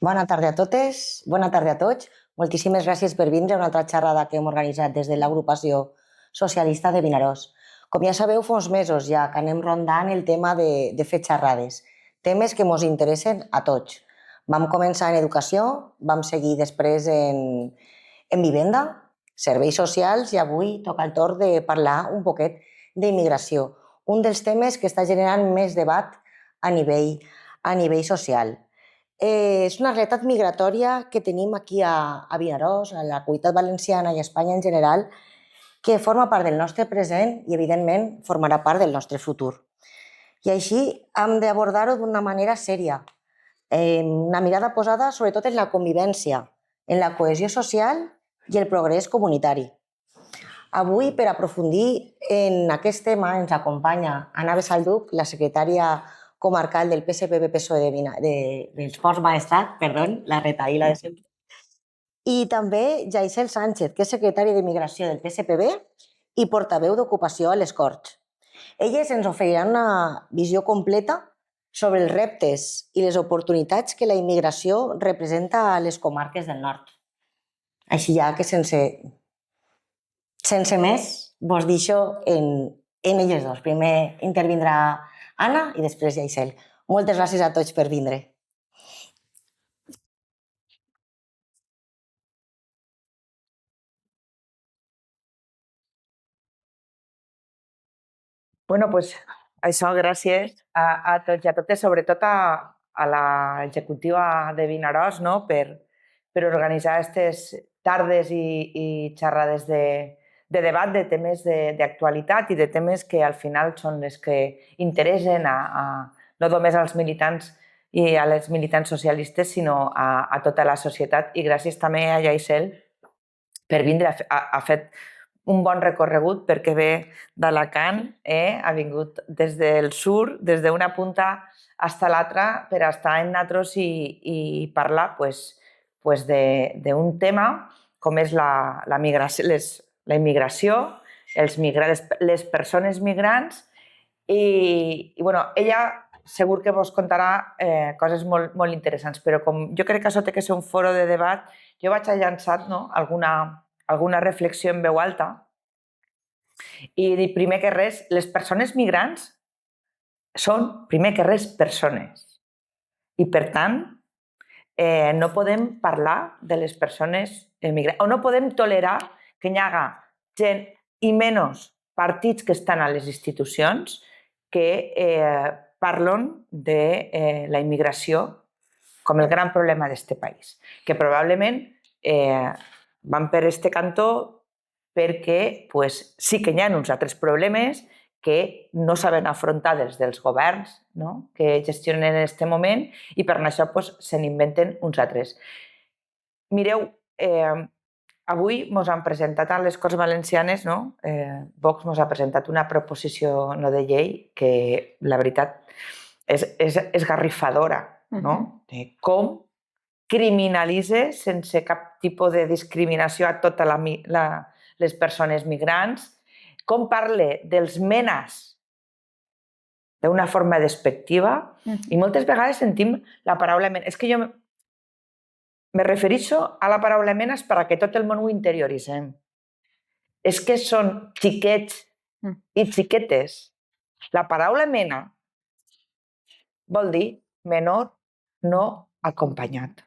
Bona tarda a totes, bona tarda a tots. Moltíssimes gràcies per vindre a una altra xerrada que hem organitzat des de l'agrupació socialista de Vinaròs. Com ja sabeu, fa uns mesos ja que anem rondant el tema de fer xerrades, temes que ens interessen a tots. Vam començar en educació, vam seguir després en vivenda, serveis socials i avui toca el torn de parlar un poquet d'immigració, un dels temes que està generant més debat a nivell social. És una realitat migratòria que tenim aquí a Vinaròs, a la Comunitat Valenciana i a Espanya en general, que forma part del nostre present i, evidentment, formarà part del nostre futur. I així hem d'abordar-ho d'una manera sèria, una mirada posada sobretot en la convivència, en la cohesió social i el progrés comunitari. Avui, per aprofundir en aquest tema, ens acompanya Anna Besalduc, la secretària comarcal del PSPB-PSOE dels Ports Maestrat, perdó, la retaïla de sempre, i també Jaisel Sánchez, que és secretari de Migració del PSPB i portaveu d'Ocupació a les Corts. Elles ens oferiran una visió completa sobre els reptes i les oportunitats que la immigració representa a les comarques del nord. Així ja que sense més, vos deixo en elles dos. Primer intervindrà Anna i després Jaisel. Moltes gràcies a tots per vindre. Bueno, pues això, gràcies a tots i a totes, sobretot a l'executiva de Vinaròs, no? per organitzar aquestes tardes i xerrades de debat de temes d'actualitat i de temes que al final són els que interessen no només als militants i a les militants socialistes, sinó a tota la societat. I gràcies també a Jaisel per vindre. Ha fet un bon recorregut perquè ve d'Alacant, ha vingut des del sud, des d'una punta fins a l'altra, per estar amb nosaltres i parlar d'un tema com és la immigració, les persones migrants, i bueno, ella segur que vos contarà coses molt, molt interessants, però com jo crec que això té que ser un foro de debat, jo vaig a llançar alguna reflexió en veu alta i dir, primer que res, les persones migrants són, primer que res, persones. I, per tant, no podem parlar de les persones migrants, o no podem tolerar que hi haga gent, i menys partits que estan a les institucions, que parlen de la immigració com el gran problema d'aquest país. Que probablement van per este cantó perquè sí que hi ha uns altres problemes que no saben afrontar des dels governs que gestionen en aquest moment i per això se n'inventen uns altres. Mireu, avui ens han presentat a les Corts Valencianes, Vox ens ha presentat una proposició no de llei que la veritat és esgarrifadora, de com criminalitza sense cap tipus de discriminació a totes les persones migrants, com parla dels menas d'una forma despectiva, i moltes vegades sentim la paraula mena. És que jo me refereixo a la paraula menas perquè tot el món ho interioritzem. És que són xiquets i xiquetes. La paraula mena vol dir menor no acompanyat.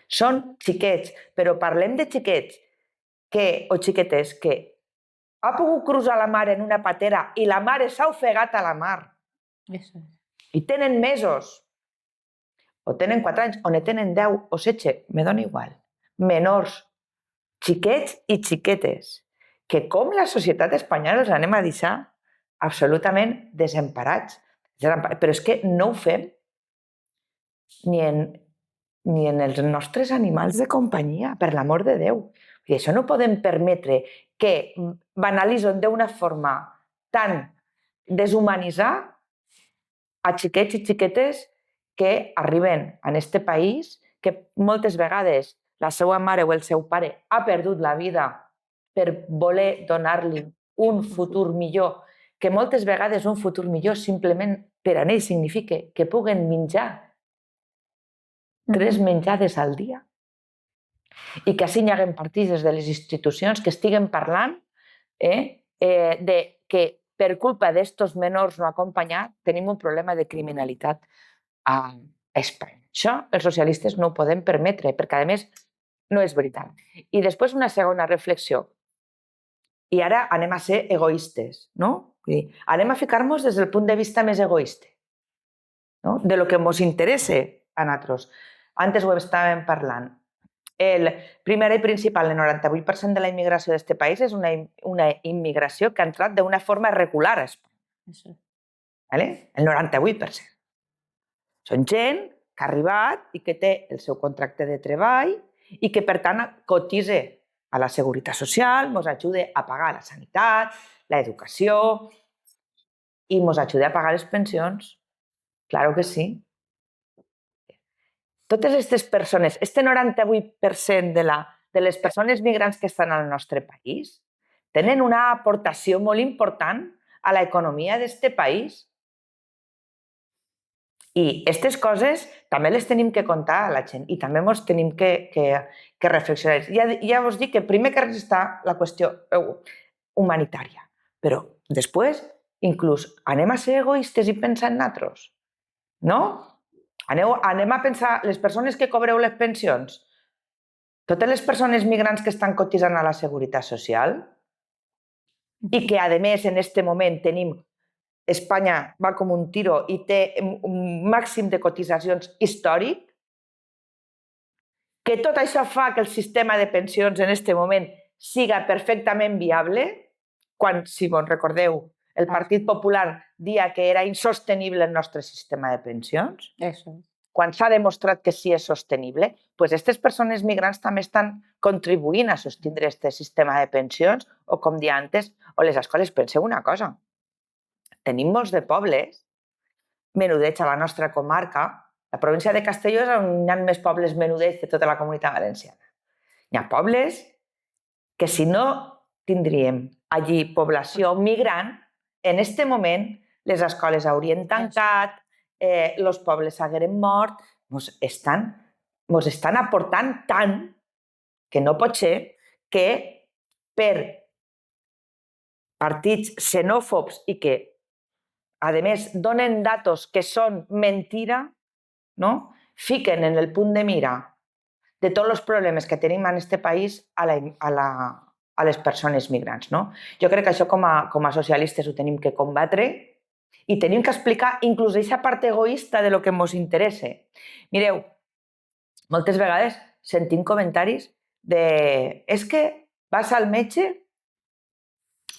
Són xiquets, però parlem de xiquets o xiquetes que ha pogut cruzar la mar en una patera i la mare s'ha ofegat a la mar. I tenen mesos, o tenen 4 anys, o ne tenen 10 o 16, me dona igual. Menors, xiquets i xiquetes, que com la societat espanyola els anem a deixar absolutament desemparats. Però és que no ho fem ni en els nostres animals de companyia, per l'amor de Déu. I això no podem permetre que banalitzen d'una forma tan deshumanitzada a xiquets i xiquetes que arriben a aquest país, que moltes vegades la seva mare o el seu pare ha perdut la vida per voler donar-li un futur millor, que moltes vegades un futur millor simplement per a ells significa que puguen menjar 3 menjades al dia i que així hi haguen partits des de les institucions que estiguen parlant de que per culpa d'estos menors no acompanyats tenim un problema de criminalitat a Espanya. Això els socialistes no ho podem permetre, perquè a més no és veritat. I després una segona reflexió. I ara anem a ser egoistes, no? Vull dir, anem a ficar-nos des del punt de vista més egoista, no? De lo que ens interessa a nosaltres. Antes ho estàvem parlant. El primer i principal, el 98% de la immigració d'aquest país és una immigració que ha entrat d'una forma regular a Espanya. ¿Vale? El 98%. Són gent que ha arribat i que té el seu contracte de treball i que, per tant, cotitza a la Seguretat Social, ens ajuda a pagar la sanitat, l'educació i ens ajuda a pagar les pensions. Claro que sí. Totes aquestes persones, este 98% de les persones migrants que estan al nostre país, tenen una aportació molt important a l'economia d'aquest país. I aquestes coses també les tenim que contar a la gent i també ens tenim que reflexionar. Ja us dic que primer que res està la qüestió humanitària, però després inclús anem a ser egoistes i pensar en nosaltres, no? Anem a pensar, les persones que cobreu les pensions, totes les persones migrants que estan cotitzant a la Seguretat Social i que, a més, en aquest moment tenim Espanya va com un tiro i té un màxim de cotitzacions històric, que tot això fa que el sistema de pensions en aquest moment siga perfectament viable, quan, si vos recordeu, el Partit Popular dia que era insostenible el nostre sistema de pensions, quan s'ha demostrat que sí és sostenible, doncs aquestes persones migrants també estan contribuint a sostindre aquest sistema de pensions, o com dia antes, o les escoles. Penseu una cosa, tenim molts de pobles menudets a la nostra comarca. La província de Castelló és on hi ha més pobles menudets de tota la Comunitat Valenciana. Hi ha pobles que si no tindríem allí població migrant, en aquest moment les escoles haurien tancat, els pobles s'hagueren mort, ens estan aportant tant que no pot ser que per partits xenòfobs i que a més donen datos que són mentira, no? Fiquen en el punt de mira de tots els problemes que tenim en aquest país a les persones migrants. No? Jo crec que això com a socialistes ho tenim que combatre i tenim que explicar inclús aquesta part egoista de lo que ens interessa. Mireu, moltes vegades sentim comentaris de és que vas al metge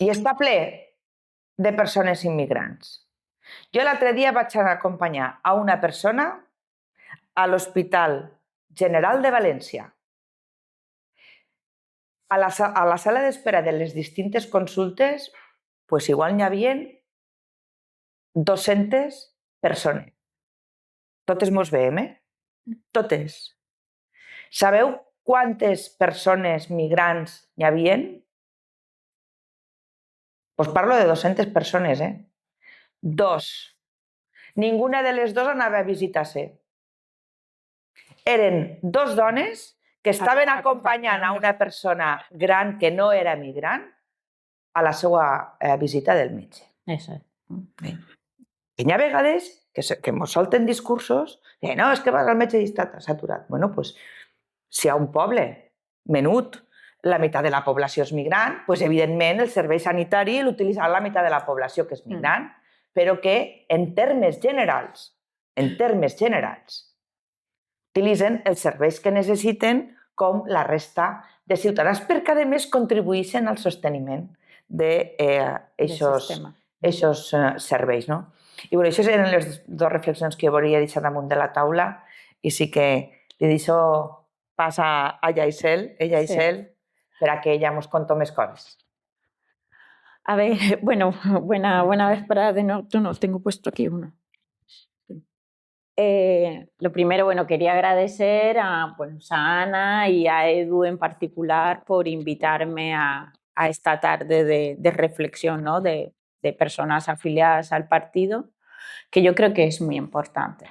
i està ple de persones immigrants. Jo l'altre dia vaig acompanyar a una persona a l'Hospital General de València. A la sala d'espera de les distintes consultes, doncs igual n'hi havia 200 persones. Totes mos veiem, Totes. Sabeu quantes persones migrants n'hi havia? Doncs parlo de 200 persones, 2. Ninguna de les 2 anava a visitar-se. Eren 2 dones que estaven acompanyant a una persona gran que no era migrant a la seva visita del metge. I hi ha vegades que ens solten discursos de no, és que vas al metge i està saturat. Bueno, doncs, si a un poble menut la meitat de la població és migrant, doncs evidentment el servei sanitari l'utilitzarà la meitat de la població que és migrant, però que en termes generals, utilitzen els serveis que necessiten com la resta de ciutadans, perquè a més contribueixen al sosteniment d'aquests serveis. No? I bueno, això eren les 2 reflexions que jo volia deixar damunt de la taula i sí que li deixo pas a Yaisel, para que ella nos contó más cosas. A ver, bueno, buena vez para de no tengo puesto aquí uno. Lo primero, bueno, quería agradecer a Ana y a Edu en particular por invitarme a esta tarde de reflexión, ¿no? de personas afiliadas al partido, que yo creo que es muy importante.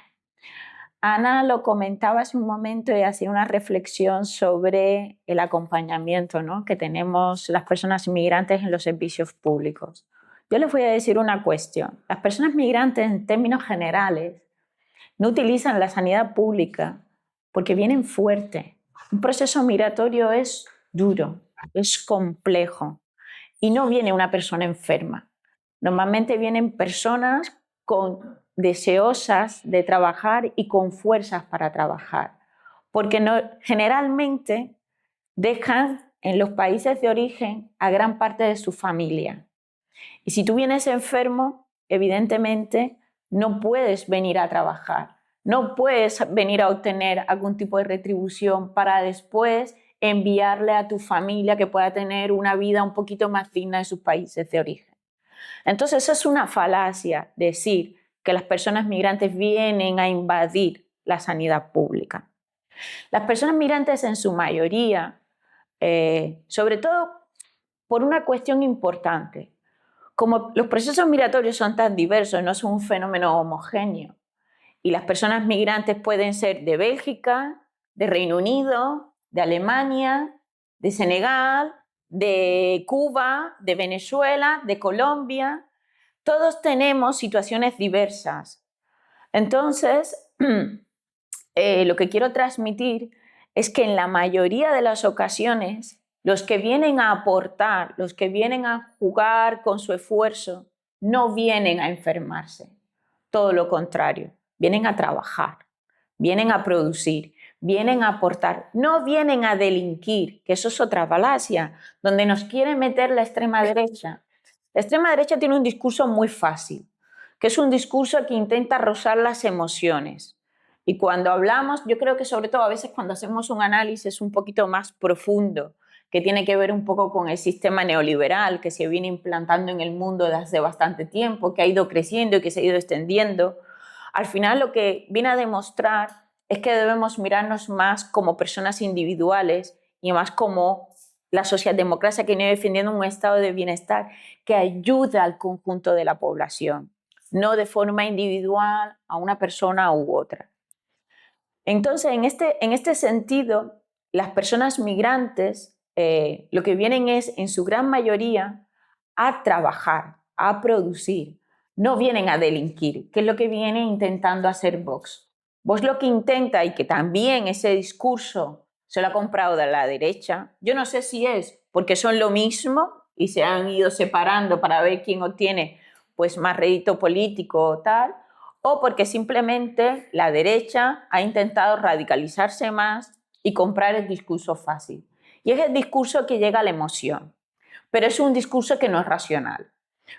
Ana lo comentaba hace un momento y hacía una reflexión sobre el acompañamiento, ¿no?, que tenemos las personas migrantes en los servicios públicos. Yo les voy a decir una cuestión. Las personas migrantes, en términos generales, no utilizan la sanidad pública porque vienen fuerte. Un proceso migratorio es duro, es complejo y no viene una persona enferma. Normalmente vienen personas deseosas de trabajar y con fuerzas para trabajar, porque generalmente dejan en los países de origen a gran parte de su familia. Y si tú vienes enfermo, evidentemente no puedes venir a trabajar, no puedes venir a obtener algún tipo de retribución para después enviarle a tu familia que pueda tener una vida un poquito más digna en sus países de origen. Entonces, eso es una falacia, decir que las personas migrantes vienen a invadir la sanidad pública. Las personas migrantes en su mayoría, sobre todo por una cuestión importante, como los procesos migratorios son tan diversos, no son un fenómeno homogéneo, y las personas migrantes pueden ser de Bélgica, de Reino Unido, de Alemania, de Senegal, de Cuba, de Venezuela, de Colombia. Todos tenemos situaciones diversas. Entonces, lo que quiero transmitir es que en la mayoría de las ocasiones, los que vienen a aportar, los que vienen a jugar con su esfuerzo, no vienen a enfermarse. Todo lo contrario, vienen a trabajar, vienen a producir, vienen a aportar, no vienen a delinquir, que eso es otra falacia, donde nos quiere meter la extrema derecha. La extrema derecha tiene un discurso muy fácil, que es un discurso que intenta rozar las emociones. Y cuando hablamos, yo creo que sobre todo a veces cuando hacemos un análisis un poquito más profundo, que tiene que ver un poco con el sistema neoliberal que se viene implantando en el mundo desde hace bastante tiempo, que ha ido creciendo y que se ha ido extendiendo, al final lo que viene a demostrar es que debemos mirarnos más como personas individuales y más como la socialdemocracia que viene defendiendo un estado de bienestar que ayuda al conjunto de la población, no de forma individual a una persona u otra. Entonces, en este sentido, las personas migrantes lo que vienen es, en su gran mayoría, a trabajar, a producir. No vienen a delinquir, que es lo que viene intentando hacer Vox. Vox lo que intenta, y que también ese discurso se lo ha comprado de la derecha, yo no sé si es porque son lo mismo y se han ido separando para ver quién obtiene pues, más rédito político o tal, o porque simplemente la derecha ha intentado radicalizarse más y comprar el discurso fácil. Y es el discurso que llega a la emoción, pero es un discurso que no es racional.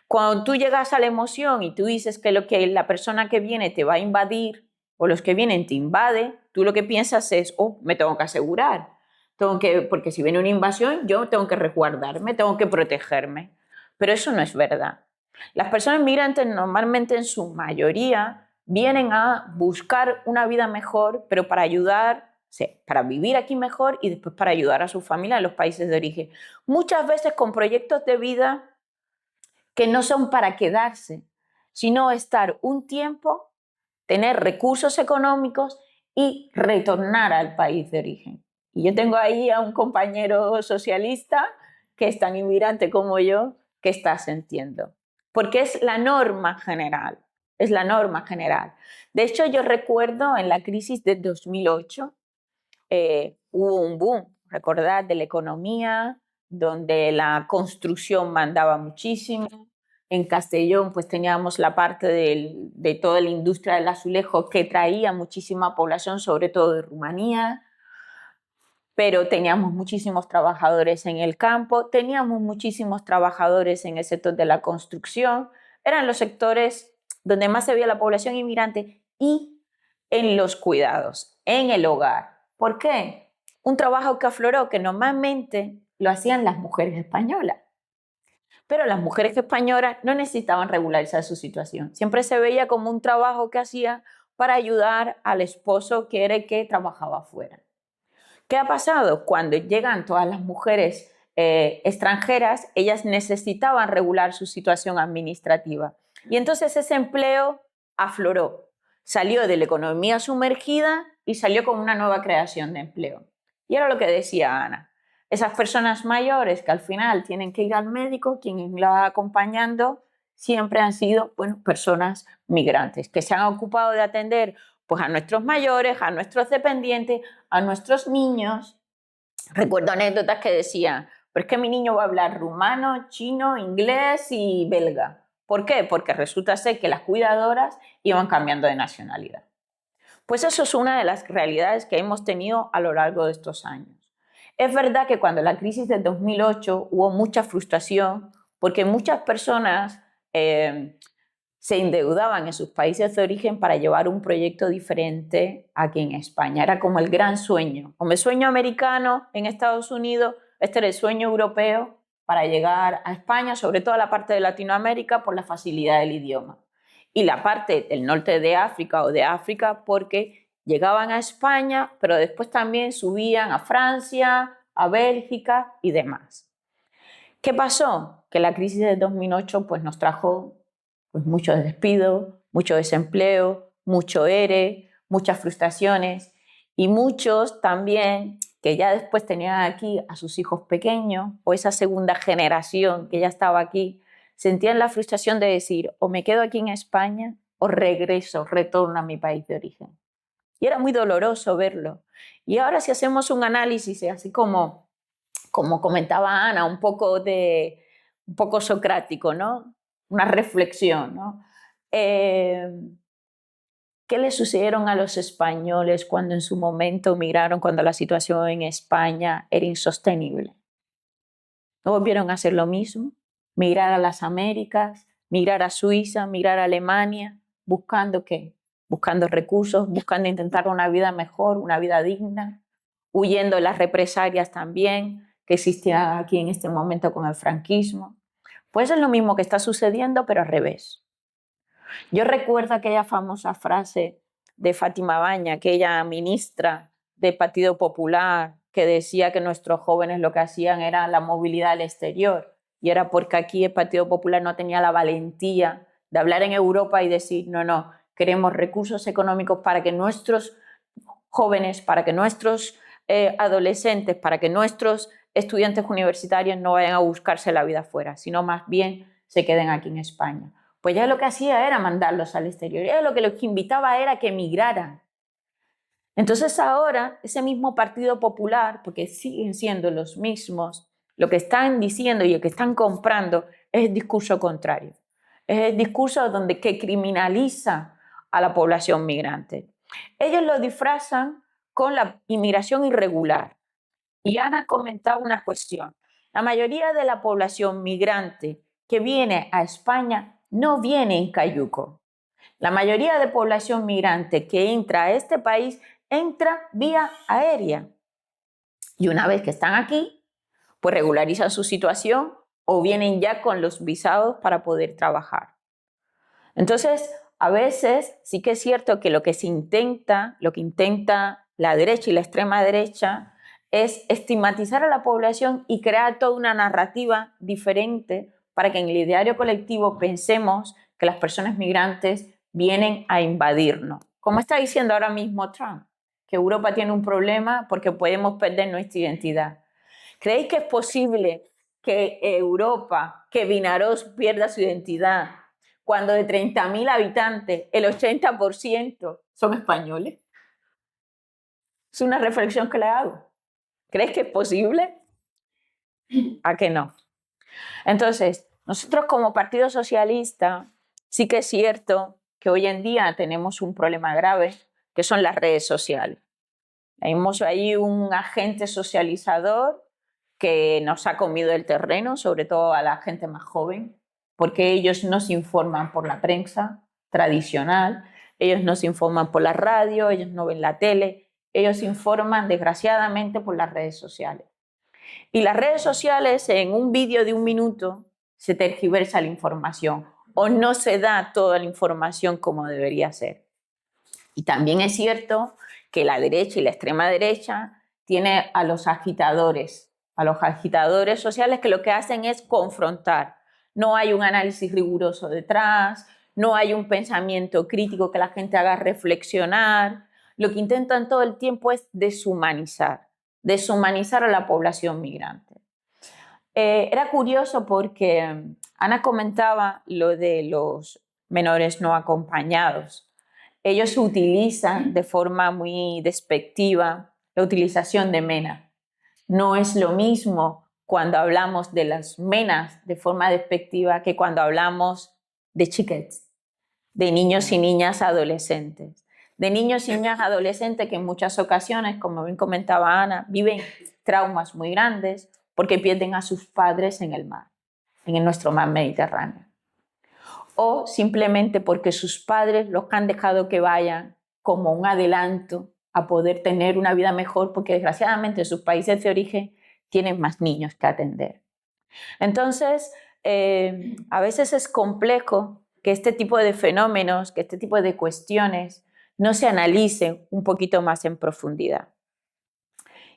Cuando tú llegas a la emoción y tú dices que la persona que viene te va a invadir o los que vienen te invaden, tú lo que piensas es, oh, me tengo que asegurar, porque si viene una invasión yo tengo que resguardarme, tengo que protegerme. Pero eso no es verdad. Las personas migrantes normalmente en su mayoría vienen a buscar una vida mejor, pero para ayudar, para vivir aquí mejor y después para ayudar a su familia en los países de origen. Muchas veces con proyectos de vida que no son para quedarse, sino estar un tiempo, tener recursos económicos y retornar al país de origen. Y yo tengo ahí a un compañero socialista que es tan inmigrante como yo, que está sintiendo. Porque es la norma general, es la norma general. De hecho, yo recuerdo en la crisis de 2008, hubo un boom, recordad, de la economía, donde la construcción mandaba muchísimo. En Castellón pues teníamos la parte de toda la industria del azulejo que traía muchísima población, sobre todo de Rumanía, pero teníamos muchísimos trabajadores en el campo, teníamos muchísimos trabajadores en el sector de la construcción, eran los sectores donde más se veía la población inmigrante, y en los cuidados, en el hogar. ¿Por qué? Un trabajo que afloró que normalmente lo hacían las mujeres españolas. Pero las mujeres españolas no necesitaban regularizar su situación. Siempre se veía como un trabajo que hacía para ayudar al esposo que era el que trabajaba afuera. ¿Qué ha pasado? Cuando llegan todas las mujeres extranjeras, ellas necesitaban regular su situación administrativa. Y entonces ese empleo afloró. salió de la economía sumergida y salió con una nueva creación de empleo. Y era lo que decía Ana. Esas personas mayores que al final tienen que ir al médico, quien la va acompañando siempre han sido, bueno, personas migrantes que se han ocupado de atender pues, a nuestros mayores, a nuestros dependientes, a nuestros niños. Recuerdo anécdotas que decían, pero es que mi niño va a hablar rumano, chino, inglés y belga. ¿Por qué? Porque resulta ser que las cuidadoras iban cambiando de nacionalidad. Pues eso es una de las realidades que hemos tenido a lo largo de estos años. Es verdad que cuando la crisis del 2008 hubo mucha frustración porque muchas personas se endeudaban en sus países de origen para llevar un proyecto diferente aquí en España. Era como el gran sueño. Como el sueño americano en Estados Unidos, este era el sueño europeo para llegar a España, sobre todo a la parte de Latinoamérica, por la facilidad del idioma. Y la parte del norte de África o de África porque llegaban a España, pero después también subían a Francia, a Bélgica y demás. ¿Qué pasó? Que la crisis del 2008 pues, nos trajo pues, mucho despido, mucho desempleo, mucho ERE, muchas frustraciones y muchos también que ya después tenían aquí a sus hijos pequeños o esa segunda generación que ya estaba aquí, sentían la frustración de decir o me quedo aquí en España o regreso, retorno a mi país de origen. Y era muy doloroso verlo. Y ahora si hacemos un análisis, así como comentaba Ana, un poco socrático, ¿no? Una reflexión, ¿no? ¿Qué le sucedieron a los españoles cuando en su momento migraron, cuando la situación en España era insostenible? ¿No volvieron a hacer lo mismo? Migrar a las Américas, migrar a Suiza, migrar a Alemania, ¿buscando qué? Buscando recursos, buscando intentar una vida mejor, una vida digna, huyendo de las represalias también que existían aquí en este momento con el franquismo. Pues es lo mismo que está sucediendo, pero al revés. Yo recuerdo aquella famosa frase de Fátima Baña, aquella ministra del Partido Popular, que decía que nuestros jóvenes lo que hacían era la movilidad al exterior, y era porque aquí el Partido Popular no tenía la valentía de hablar en Europa y decir, no, queremos recursos económicos para que nuestros jóvenes, para que nuestros adolescentes, para que nuestros estudiantes universitarios no vayan a buscarse la vida afuera, sino más bien se queden aquí en España. Pues ya lo que hacía era mandarlos al exterior, ya lo que invitaba era que emigraran. Entonces ahora ese mismo Partido Popular, porque siguen siendo los mismos, lo que están diciendo y lo que están comprando es el discurso contrario. Es el discurso que criminaliza a la población migrante. Ellos lo disfrazan con la inmigración irregular. Y Ana comentaba una cuestión. La mayoría de la población migrante que viene a España no viene en cayuco. La mayoría de población migrante que entra a este país entra vía aérea. Y una vez que están aquí, pues regularizan su situación o vienen ya con los visados para poder trabajar. Entonces, a veces sí que es cierto que lo que intenta la derecha y la extrema derecha es estigmatizar a la población y crear toda una narrativa diferente para que en el ideario colectivo pensemos que las personas migrantes vienen a invadirnos. Como está diciendo ahora mismo Trump, que Europa tiene un problema porque podemos perder nuestra identidad. ¿Creéis que es posible que Europa, que Vinaroz pierda su identidad cuando de 30.000 habitantes el 80% son españoles? Es una reflexión que le hago. ¿Crees que es posible? ¿A que no? Entonces, nosotros como Partido Socialista sí que es cierto que hoy en día tenemos un problema grave, que son las redes sociales. Tenemos ahí un agente socializador que nos ha comido el terreno, sobre todo a la gente más joven, porque ellos no se informan por la prensa tradicional, ellos no se informan por la radio, ellos no ven la tele, ellos se informan desgraciadamente por las redes sociales. Y las redes sociales, en un vídeo de 1 minuto, se tergiversa la información o no se da toda la información como debería ser. Y también es cierto que la derecha y la extrema derecha tiene a los agitadores sociales que lo que hacen es confrontar. No hay un análisis riguroso detrás, no hay un pensamiento crítico que la gente haga reflexionar. Lo que intentan todo el tiempo es deshumanizar a la población migrante. Era curioso porque Ana comentaba lo de los menores no acompañados. Ellos utilizan de forma muy despectiva la utilización de MENA. No es lo mismo cuando hablamos de las MENAs de forma despectiva que cuando hablamos de chiquets, de niños y niñas adolescentes. De niños y niñas adolescentes que en muchas ocasiones, como bien comentaba Ana, viven traumas muy grandes porque pierden a sus padres en el mar, en nuestro mar Mediterráneo. O simplemente porque sus padres los han dejado que vayan como un adelanto a poder tener una vida mejor, porque desgraciadamente sus países de origen tienen más niños que atender. Entonces, a veces es complejo que este tipo de fenómenos, que este tipo de cuestiones no se analicen un poquito más en profundidad.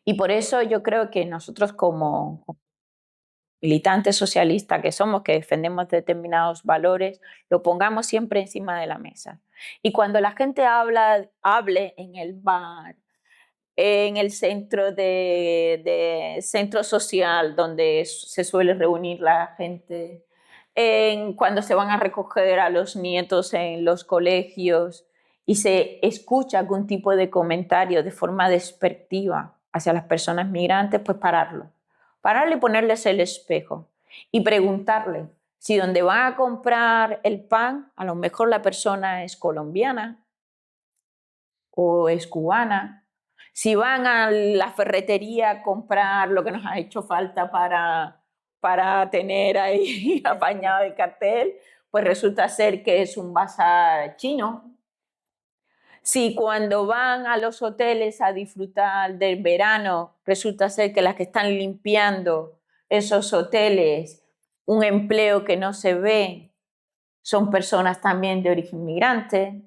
Y por eso yo creo que nosotros como militantes socialistas que somos, que defendemos determinados valores, lo pongamos siempre encima de la mesa. Y cuando la gente hable en el bar, en el centro centro social donde se suele reunir la gente, cuando se van a recoger a los nietos en los colegios y se escucha algún tipo de comentario de forma despectiva hacia las personas migrantes, pues pararlo y ponerles el espejo y preguntarle si donde van a comprar el pan, a lo mejor la persona es colombiana o es cubana. Si van a la ferretería a comprar lo que nos ha hecho falta para tener ahí apañado el cartel, pues resulta ser que es un bazar chino. Si cuando van a los hoteles a disfrutar del verano, resulta ser que las que están limpiando esos hoteles, un empleo que no se ve, son personas también de origen migrante.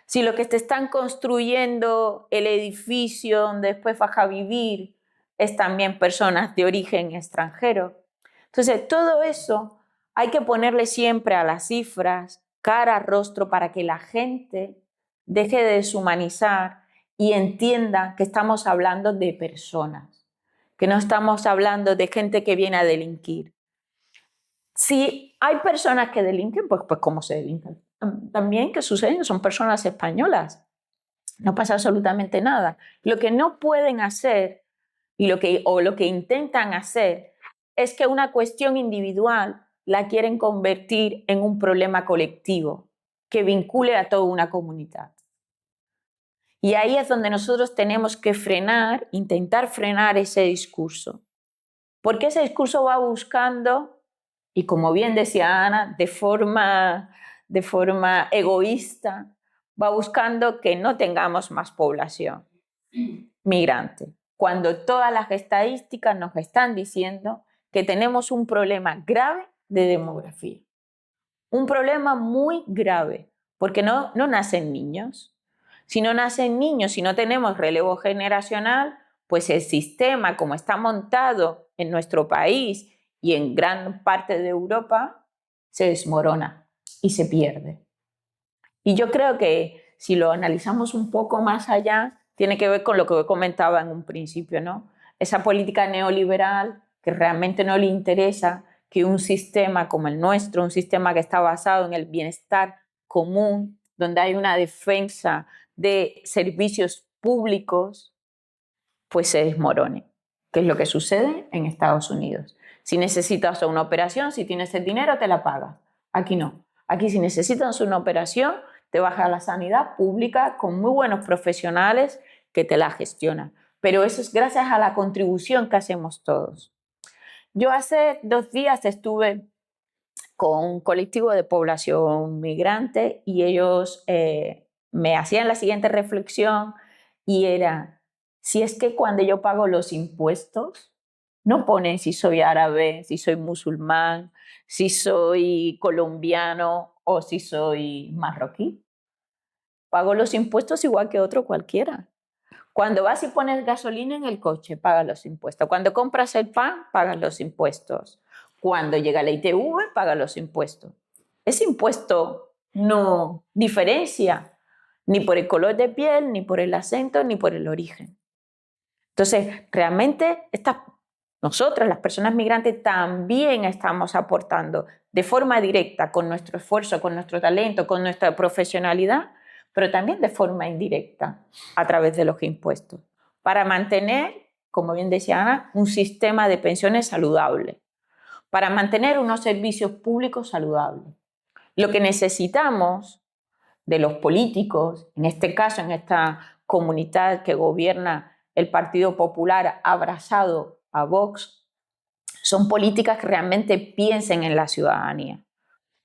Si lo que te están construyendo el edificio donde después vas a vivir es también personas de origen extranjero. Entonces, todo eso hay que ponerle siempre a las cifras, cara, rostro, para que la gente deje de deshumanizar y entienda que estamos hablando de personas, que no estamos hablando de gente que viene a delinquir. Si hay personas que delinquen, pues ¿cómo se delinquen? También que suceden, son personas españolas. No pasa absolutamente nada. Lo que no pueden hacer lo que intentan hacer es que una cuestión individual la quieren convertir en un problema colectivo que vincule a toda una comunidad. Y ahí es donde nosotros tenemos que intentar frenar ese discurso. Porque ese discurso va buscando, y como bien decía Ana, de forma egoísta, va buscando que no tengamos más población migrante, cuando todas las estadísticas nos están diciendo que tenemos un problema grave de demografía. Un problema muy grave, porque no nacen niños. Si no nacen niños, si no tenemos relevo generacional, pues el sistema como está montado en nuestro país y en gran parte de Europa, se desmorona y se pierde. Y yo creo que si lo analizamos un poco más allá, tiene que ver con lo que comentaba en un principio, ¿no? Esa política neoliberal que realmente no le interesa que un sistema como el nuestro, un sistema que está basado en el bienestar común, donde hay una defensa de servicios públicos, pues se desmorone, que es lo que sucede en Estados Unidos. Si necesitas una operación, si tienes el dinero, te la pagas. Aquí no. Aquí si necesitas una operación, te vas a la sanidad pública con muy buenos profesionales que te la gestionan. Pero eso es gracias a la contribución que hacemos todos. Yo hace 2 días estuve con un colectivo de población migrante y ellos me hacían la siguiente reflexión y era, si es que cuando yo pago los impuestos, no ponen si soy árabe, si soy musulmán, si soy colombiano o si soy marroquí. Pago los impuestos igual que otro cualquiera. Cuando vas y pones gasolina en el coche, pagas los impuestos. Cuando compras el pan, pagas los impuestos. Cuando llega la ITV, pagas los impuestos. Ese impuesto no diferencia ni por el color de piel, ni por el acento, ni por el origen. Entonces, realmente nosotras, las personas migrantes, también estamos aportando de forma directa con nuestro esfuerzo, con nuestro talento, con nuestra profesionalidad, pero también de forma indirecta a través de los impuestos, para mantener, como bien decía Ana, un sistema de pensiones saludable, para mantener unos servicios públicos saludables. Lo que necesitamos de los políticos, en este caso, en esta comunidad que gobierna el Partido Popular abrazado a Vox, son políticas que realmente piensen en la ciudadanía.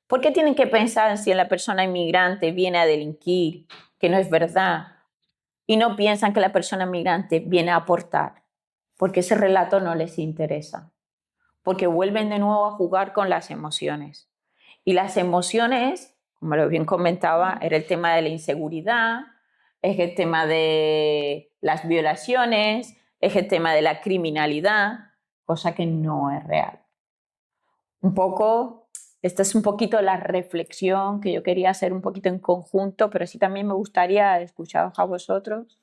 ¿Por qué tienen que pensar si la persona inmigrante viene a delinquir, que no es verdad? Y no piensan que la persona migrante viene a aportar, porque ese relato no les interesa, porque vuelven de nuevo a jugar con las emociones. Y las emociones, como lo bien comentaba, era el tema de la inseguridad, es el tema de las violaciones, es el tema de la criminalidad, cosa que no es real. Un poco, esta es un poquito la reflexión que yo quería hacer un poquito en conjunto, pero sí también me gustaría escucharos a vosotros